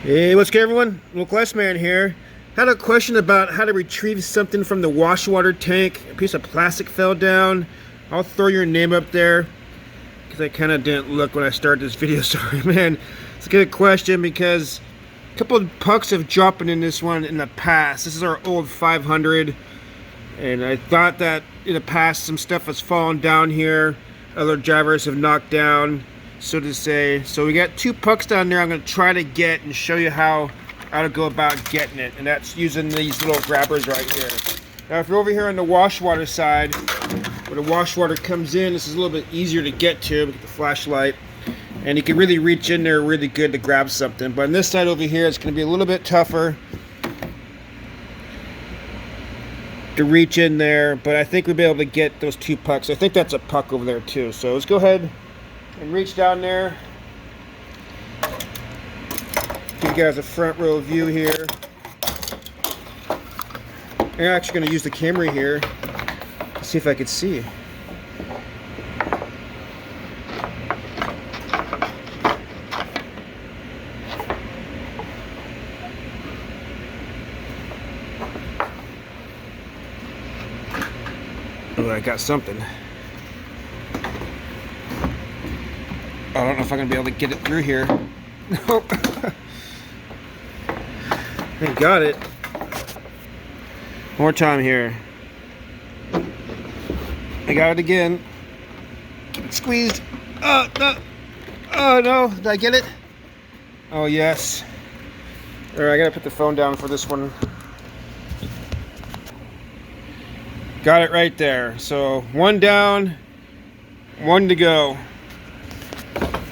Hey, what's good, everyone? Look, Man here. Had a question about how to retrieve something from the wash water tank. A piece of plastic fell down. I'll throw your name up there because I kind of didn't look when I started this video. Sorry, man. It's a good question because a couple of pucks have dropped in this one in the past. This is our old 500, and I thought that in the past some stuff has fallen down here. Other drivers have knocked down, so to say. So we got two pucks down there I'm going to try to get and show you how to go about getting it, and that's using these little grabbers right here. Now if you're over here on the wash water side where the wash water comes in, this is a little bit easier to get to with the flashlight, and you can really reach in there really good to grab something. But on this side over here it's going to be a little bit tougher to reach in there, but I think we'll be able to get those two pucks. I think that's a puck over there too, so let's go ahead and reach down there. Give you guys a front row view here. I'm actually going to use the camera here to see if I could see. Oh, I got something. I don't know if I'm going to be able to get it through here. Nope. I got it. More time here. I got it again. Keep it squeezed. Oh, no. Oh, no. Did I get it? Oh, yes. Alright, I gotta put the phone down for this one. Got it right there. So, one down, one to go.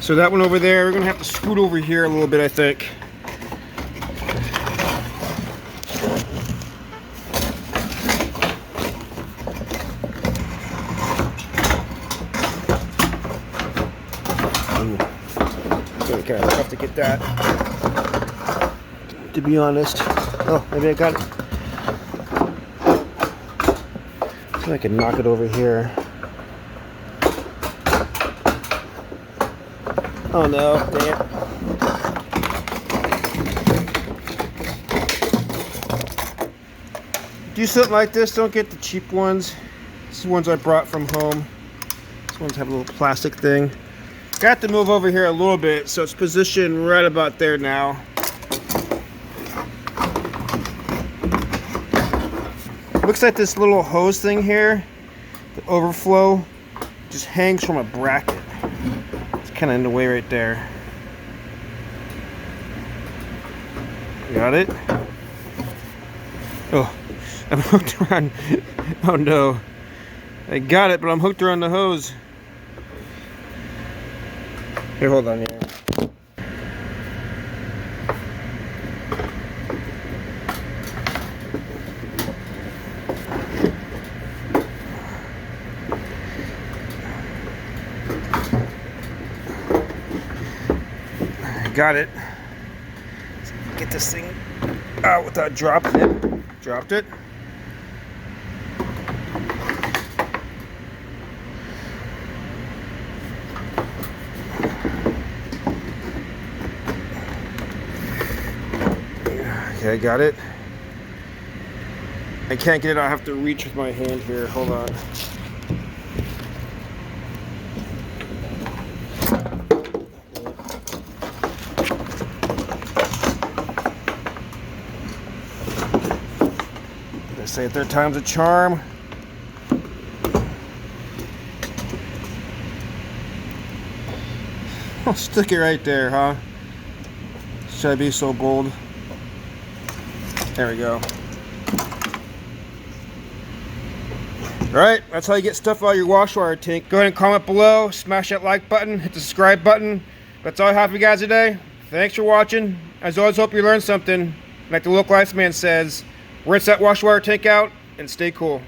So that one over there, we're gonna have to scoot over here a little bit, I think. Okay, kind of tough to get that, to be honest. Oh, maybe I got it. So I can knock it over here. Oh no, dang it. Do something like this, don't get the cheap ones. These are the ones I brought from home. These ones have a little plastic thing. Got to move over here a little bit, so it's positioned right about there now. Looks like this little hose thing here, the overflow, just hangs from a bracket. Kind of in the way right there. Got it? Oh, I'm hooked around. Oh no. I got it, but I'm hooked around the hose. Here, hold on here. Got it. Let's get this thing out without dropping it. Dropped it. Okay, I got it. I can't get it. I have to reach with my hand here. Hold on. They say third time's a charm. I'll stick it right there, huh? Should I be so bold? There we go. Alright, that's how you get stuff out of your wash water tank. Go ahead and comment below, smash that like button, hit the subscribe button. That's all I have for you guys today. Thanks for watching. As always, hope you learned something. Like the Look Man says, rinse that wash water tank out and stay cool.